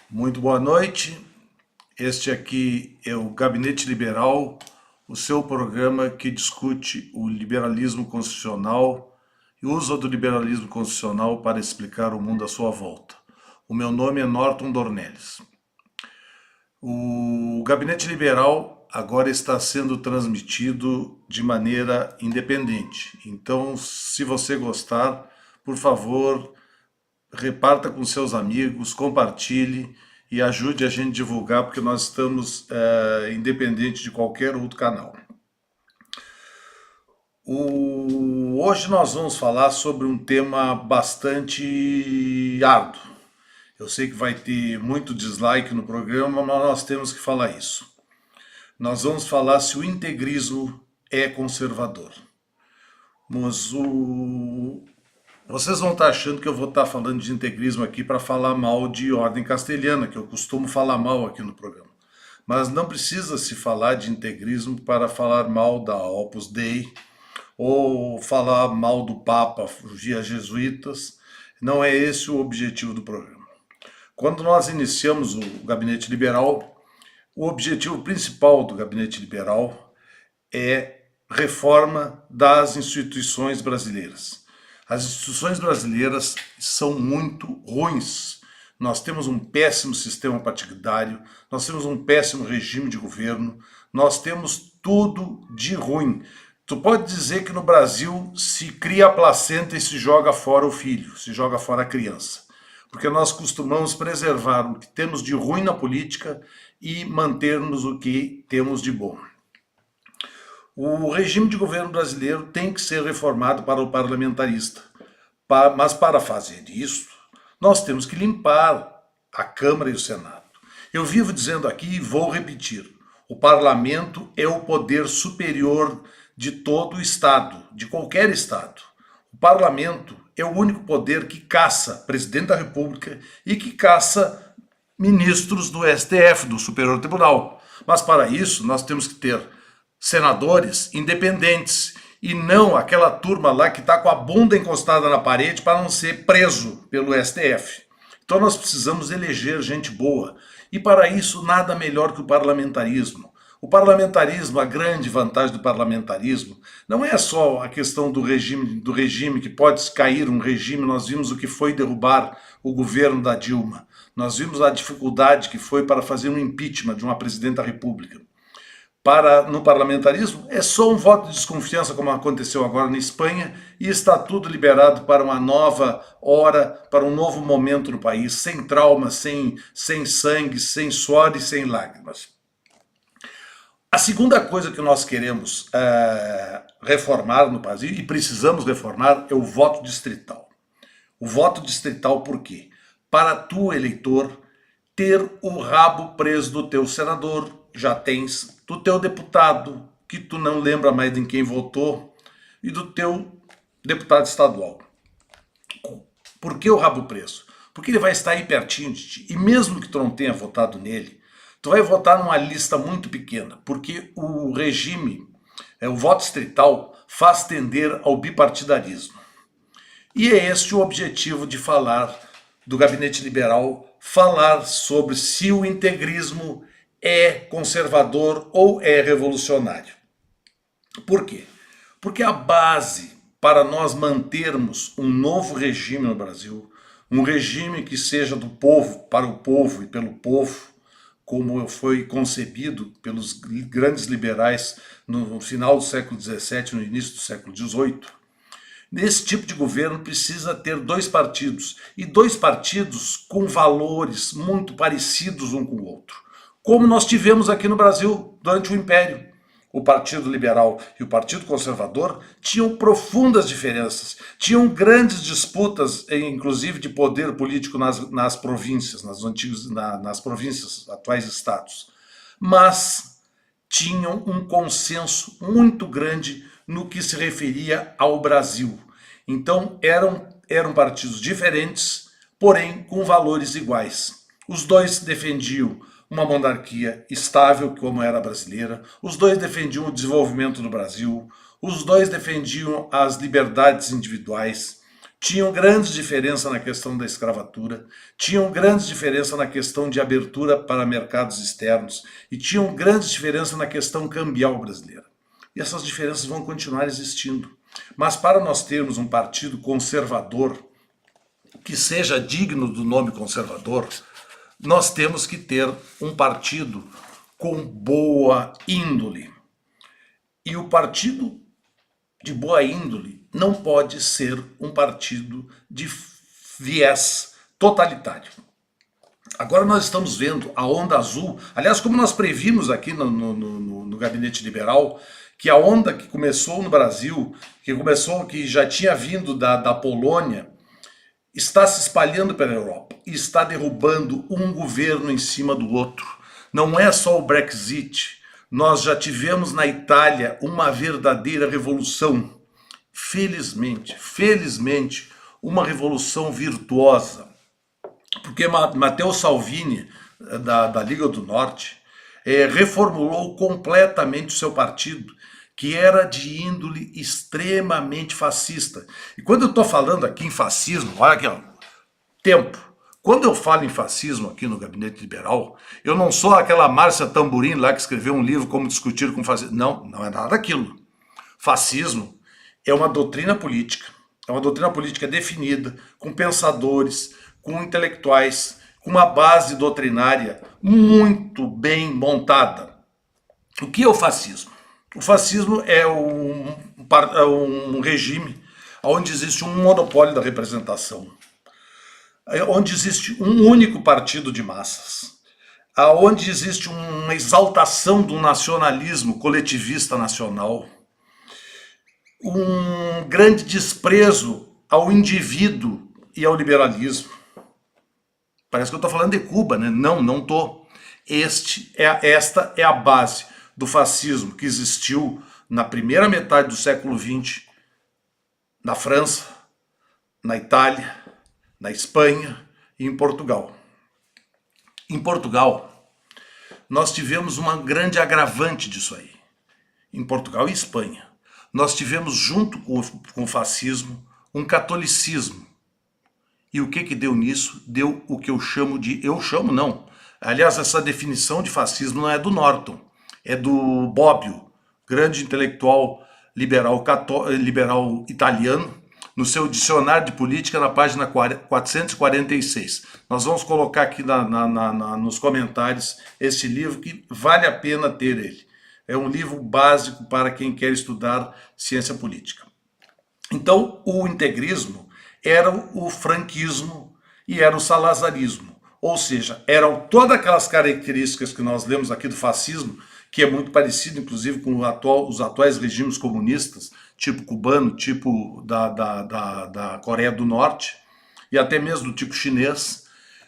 Muito boa noite. Este aqui é o Gabinete Liberal, o seu programa que discute o liberalismo constitucional e usa do liberalismo constitucional para explicar o mundo à sua volta. O meu nome é Norton Dornelles. O Gabinete Liberal agora está sendo transmitido de maneira independente. Então, se você gostar, por favor, reparta com seus amigos, compartilhe e ajude a gente a divulgar, porque nós estamos independente de qualquer outro canal. Hoje nós vamos falar sobre um tema bastante árduo. Eu sei que vai ter muito dislike no programa, mas nós temos que falar isso. Nós vamos falar se o integrismo é conservador. Mas vocês vão estar achando que eu vou estar falando de integrismo aqui para falar mal de ordem castelhana, que eu costumo falar mal aqui no programa. Mas não precisa se falar de integrismo para falar mal da Opus Dei ou falar mal do Papa via jesuítas. Não é esse o objetivo do programa. Quando nós iniciamos o Gabinete Liberal, o objetivo principal do Gabinete Liberal é reforma das instituições brasileiras. As instituições brasileiras são muito ruins. Nós temos um péssimo sistema partidário, nós temos um péssimo regime de governo, nós temos tudo de ruim. Tu pode dizer que no Brasil se cria a placenta e se joga fora o filho, se joga fora a criança. Porque nós costumamos preservar o que temos de ruim na política e mantermos o que temos de bom. O regime de governo brasileiro tem que ser reformado para o parlamentarista. Mas para fazer isso, nós temos que limpar a Câmara e o Senado. Eu vivo dizendo aqui e vou repetir: o parlamento é o poder superior de todo o Estado, de qualquer Estado. O parlamento é o único poder que caça presidente da República e que caça ministros do STF, do Superior Tribunal. Mas para isso nós temos que ter senadores independentes e não aquela turma lá que está com a bunda encostada na parede para não ser preso pelo STF. Então nós precisamos eleger gente boa. E para isso nada melhor que o parlamentarismo. O parlamentarismo, a grande vantagem do parlamentarismo, não é só a questão do regime que pode cair um regime. Nós vimos o que foi derrubar o governo da Dilma. Nós vimos a dificuldade que foi para fazer um impeachment de uma presidente da República. No parlamentarismo, é só um voto de desconfiança, como aconteceu agora na Espanha, e está tudo liberado para uma nova hora, para um novo momento no país, sem trauma, sem sangue, sem suor e sem lágrimas. A segunda coisa que nós queremos reformar no Brasil, e precisamos reformar, é o voto distrital. O voto distrital por quê? Para tu, eleitor, ter o rabo preso do teu senador, já tens do teu deputado, que tu não lembra mais em quem votou, e do teu deputado estadual. Por que o rabo preso? Porque ele vai estar aí pertinho de ti, e mesmo que tu não tenha votado nele, tu vai votar numa lista muito pequena, porque o regime, o voto distrital, faz tender ao bipartidarismo. E é este o objetivo de falar do Gabinete Liberal, falar sobre se o integrismo é conservador ou é revolucionário. Por quê? Porque a base para nós mantermos um novo regime no Brasil, um regime que seja do povo, para o povo e pelo povo, como foi concebido pelos grandes liberais no final do século XVII, no início do século XVIII, nesse tipo de governo precisa ter dois partidos, e dois partidos com valores muito parecidos um com o outro, como nós tivemos aqui no Brasil durante o Império. O Partido Liberal e o Partido Conservador tinham profundas diferenças, tinham grandes disputas, inclusive de poder político nas províncias, nas províncias, atuais estados, mas tinham um consenso muito grande no que se referia ao Brasil. Então eram partidos diferentes, porém com valores iguais. Os dois defendiam uma monarquia estável, como era a brasileira, os dois defendiam o desenvolvimento do Brasil, os dois defendiam as liberdades individuais, tinham grandes diferenças na questão da escravatura, tinham grandes diferenças na questão de abertura para mercados externos e tinham grandes diferenças na questão cambial brasileira. E essas diferenças vão continuar existindo. Mas para nós termos um partido conservador, que seja digno do nome conservador, nós temos que ter um partido com boa índole. E o partido de boa índole não pode ser um partido de viés totalitário. Agora nós estamos vendo a onda azul, aliás, como nós previmos aqui no Gabinete Liberal, que a onda que começou no Brasil, que já tinha vindo da Polônia, está se espalhando pela Europa e está derrubando um governo em cima do outro. Não é só o Brexit. Nós já tivemos na Itália uma verdadeira revolução. Felizmente, uma revolução virtuosa. Porque Matteo Salvini, da Liga do Norte, reformulou completamente o seu partido, que era de índole extremamente fascista. E quando eu estou falando aqui em fascismo, olha aqui, ó, tempo. Quando eu falo em fascismo aqui no Gabinete Liberal, eu não sou aquela Márcia Tamburim lá que escreveu um livro Como Discutir com Fascismo. Não, não é nada daquilo. Fascismo é uma doutrina política. É uma doutrina política definida, com pensadores, com intelectuais, com uma base doutrinária muito bem montada. O que é o fascismo? O fascismo é um regime onde existe um monopólio da representação, onde existe um único partido de massas, onde existe uma exaltação do nacionalismo coletivista nacional, um grande desprezo ao indivíduo e ao liberalismo. Parece que eu estou falando de Cuba, né? Não estou. Esta é a base do fascismo que existiu na primeira metade do século XX, na França, na Itália, na Espanha e em Portugal. Em Portugal, nós tivemos uma grande agravante disso aí. Em Portugal e Espanha, nós tivemos junto com o fascismo um catolicismo. E o que deu nisso? Deu o que eu chamo de... Aliás, essa definição de fascismo não é do Norton, é do Bobbio, grande intelectual liberal italiano, no seu dicionário de política, na página 446. Nós vamos colocar aqui nos comentários esse livro, que vale a pena ter ele. É um livro básico para quem quer estudar ciência política. Então, o integrismo era o franquismo e era o salazarismo. Ou seja, eram todas aquelas características que nós lemos aqui do fascismo, que é muito parecido, inclusive, com os atuais regimes comunistas, tipo cubano, tipo da Coreia do Norte, e até mesmo do tipo chinês,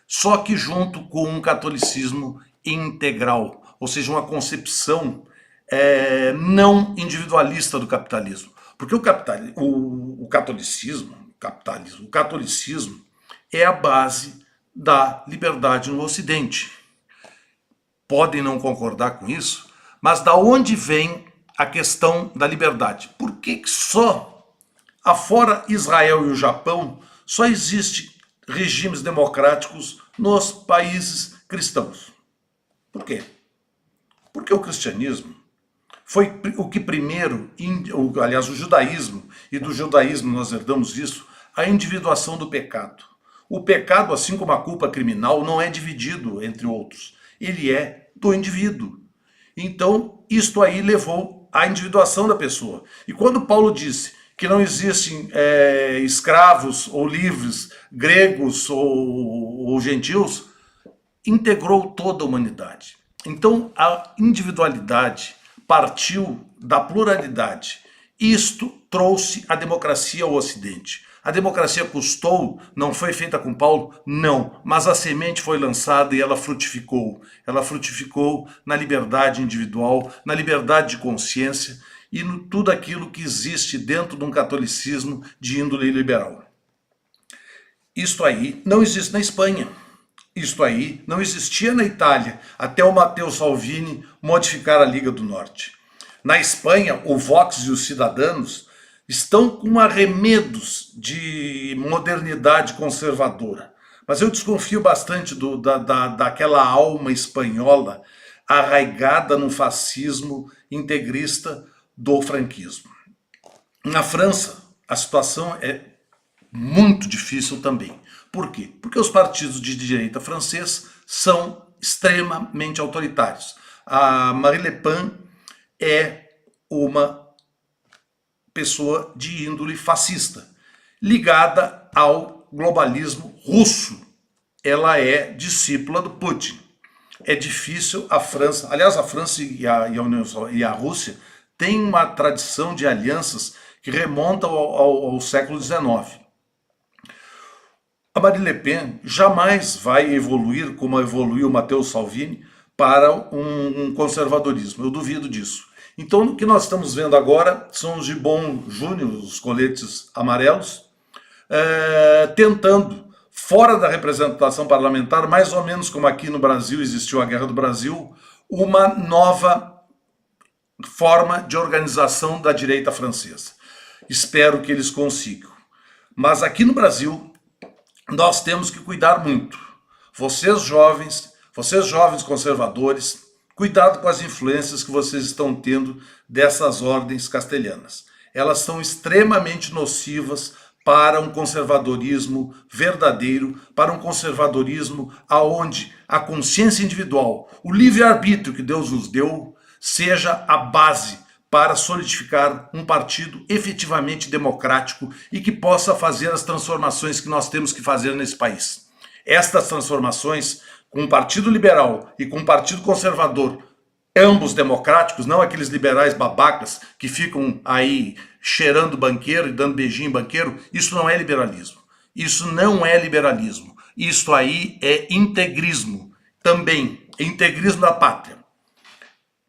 só que junto com um catolicismo integral, ou seja, uma concepção não individualista do capitalismo. Porque o catolicismo é a base da liberdade no Ocidente. Podem não concordar com isso, mas da onde vem a questão da liberdade? Por que só, afora Israel e o Japão, só existe regimes democráticos nos países cristãos? Por quê? Porque o cristianismo foi o que primeiro, aliás, o judaísmo, e do judaísmo nós herdamos isso, a individuação do pecado. O pecado, assim como a culpa criminal, não é dividido entre outros. Ele é do indivíduo. Então, isto aí levou à individuação da pessoa. E quando Paulo disse que não existem escravos ou livres, gregos ou gentios, integrou toda a humanidade. Então, a individualidade partiu da pluralidade. Isto trouxe a democracia ao Ocidente. A democracia custou, não foi feita com Paulo? Não, mas a semente foi lançada e ela frutificou. Ela frutificou na liberdade individual, na liberdade de consciência e no tudo aquilo que existe dentro de um catolicismo de índole liberal. Isto aí não existe na Espanha. Isto aí não existia na Itália, até o Matteo Salvini modificar a Liga do Norte. Na Espanha, o Vox e os Cidadanos estão com arremedos de modernidade conservadora. Mas eu desconfio bastante daquela alma espanhola arraigada no fascismo integrista do franquismo. Na França, a situação é muito difícil também. Por quê? Porque os partidos de direita francês são extremamente autoritários. A Marine Le Pen é uma pessoa de índole fascista, ligada ao globalismo russo. Ela é discípula do Putin. É difícil a França, aliás, a França e a Rússia têm uma tradição de alianças que remonta ao século XIX. A Marine Le Pen jamais vai evoluir como evoluiu Matteo Salvini para um conservadorismo. Eu duvido disso. Então, o que nós estamos vendo agora são os Gibbon Júnior, os coletes amarelos, tentando, fora da representação parlamentar, mais ou menos como aqui no Brasil existiu a Guerra do Brasil, uma nova forma de organização da direita francesa. Espero que eles consigam. Mas aqui no Brasil, nós temos que cuidar muito. Vocês jovens conservadores, cuidado com as influências que vocês estão tendo dessas ordens castelhanas. Elas são extremamente nocivas para um conservadorismo verdadeiro, para um conservadorismo aonde a consciência individual, o livre-arbítrio que Deus nos deu, seja a base para solidificar um partido efetivamente democrático e que possa fazer as transformações que nós temos que fazer nesse país. Estas transformações, com o Partido Liberal e com o Partido Conservador, ambos democráticos, não aqueles liberais babacas que ficam aí cheirando banqueiro e dando beijinho em banqueiro, isso não é liberalismo. Isso não é liberalismo. Isso aí é integrismo. Também, integrismo da pátria.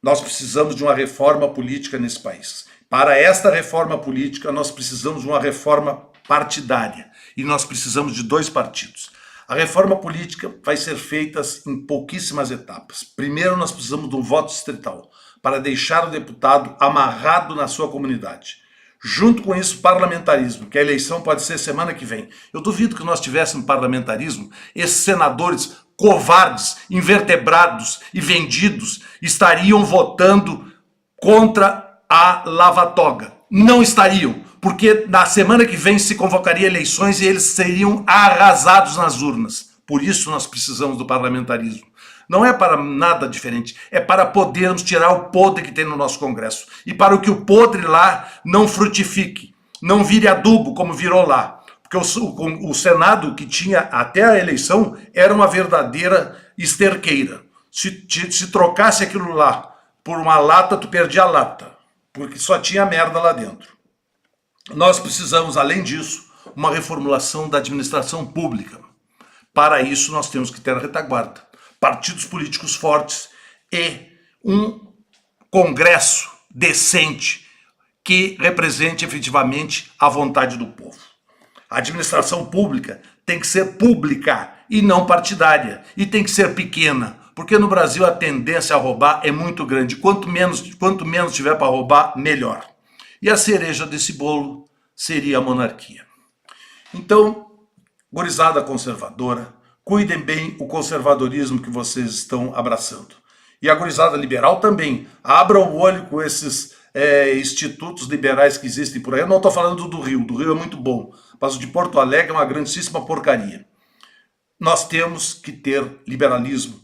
Nós precisamos de uma reforma política nesse país. Para esta reforma política, nós precisamos de uma reforma partidária. E nós precisamos de 2 partidos. A reforma política vai ser feita em pouquíssimas etapas. Primeiro, nós precisamos de um voto distrital, para deixar o deputado amarrado na sua comunidade. Junto com isso, parlamentarismo, que a eleição pode ser semana que vem. Eu duvido que nós tivéssemos parlamentarismo, esses senadores covardes, invertebrados e vendidos estariam votando contra a lava-toga. Não estariam, porque na semana que vem se convocaria eleições e eles seriam arrasados nas urnas. Por isso nós precisamos do parlamentarismo. Não é para nada diferente, é para podermos tirar o podre que tem no nosso Congresso e para que o podre lá não frutifique, não vire adubo como virou lá. Porque o Senado, que tinha até a eleição, era uma verdadeira esterqueira. Se trocasse aquilo lá por uma lata, tu perdia a lata, porque só tinha merda lá dentro. Nós precisamos, além disso, uma reformulação da administração pública. Para isso, nós temos que ter a retaguarda, partidos políticos fortes e um Congresso decente que represente efetivamente a vontade do povo. A administração pública tem que ser pública e não partidária. E tem que ser pequena, porque no Brasil a tendência a roubar é muito grande. Quanto menos tiver para roubar, melhor. E a cereja desse bolo seria a monarquia. Então, gurizada conservadora, cuidem bem o conservadorismo que vocês estão abraçando. E a gurizada liberal também. Abram o olho com esses institutos liberais que existem por aí. Eu não estou falando do Rio é muito bom, mas o de Porto Alegre é uma grandíssima porcaria. Nós temos que ter liberalismo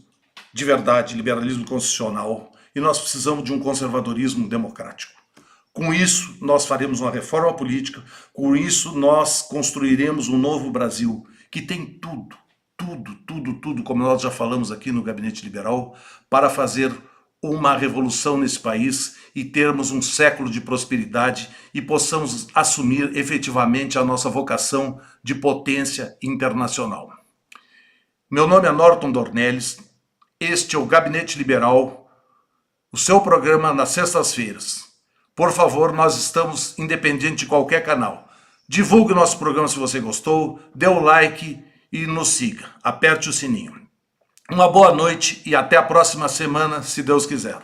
de verdade, liberalismo constitucional, e nós precisamos de um conservadorismo democrático. Com isso, nós faremos uma reforma política, com isso nós construiremos um novo Brasil, que tem tudo, como nós já falamos aqui no Gabinete Liberal, para fazer uma revolução nesse país e termos um século de prosperidade e possamos assumir efetivamente a nossa vocação de potência internacional. Meu nome é Norton Dornelles, este é o Gabinete Liberal, o seu programa nas sextas-feiras. Por favor, nós estamos independente de qualquer canal. Divulgue nosso programa se você gostou, dê o like e nos siga. Aperte o sininho. Uma boa noite e até a próxima semana, se Deus quiser.